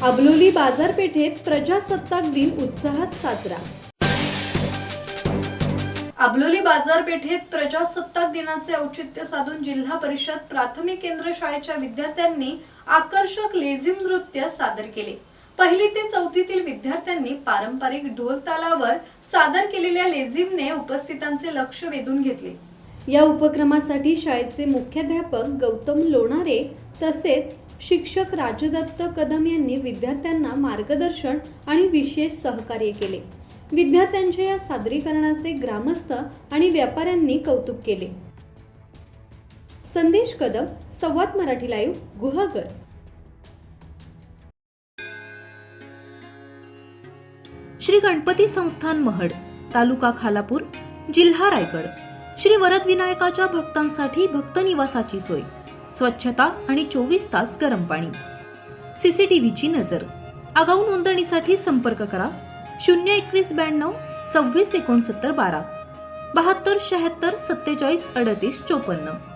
अबलोली बाजारपेठेत प्रजासत्ताक दिन उत्साहात साजरा। अबलोली बाजारपेठेत प्रजासत्ताक दिनाचे औचित्य साधून जिल्हा परिषद प्राथमिक केंद्र शाळेच्या विद्यार्थ्यांनी आकर्षक लेझिम नृत्य सादर केले। पहिली ते चौथीतील विद्यार्थ्यांनी पारंपरिक ढोल तालावर सादर केलेल्या लेझिमने उपस्थितांचे लक्ष वेधून घेतले। या उपक्रमासाठी शाळेचे मुख्याध्यापक गौतम लोणारे तसेच शिक्षक राजदत्त कदम यांनी विद्यार्थ्यांना मार्गदर्शन आणि विशेष सहकार्य केले। विद्यार्थ्यांच्या या सादरीकरणाचे ग्रामस्थ आणि व्यापाऱ्यांनी कौतुक केले। संदेश कदम, संवाद मराठी लाईव्ह, गुहागर। श्री गणपती संस्थान महड, तालुका खालापूर, जिल्हा रायगड। श्री वरद विनायकाच्या भक्तांसाठी भक्त निवासाची सोय, स्वच्छता आणि 24 तास गरम पाणी, सीसीटीव्हीची नजर। आगाऊ नोंदणीसाठी संपर्क करा 02192 26 69 12 72 76 47 38 54।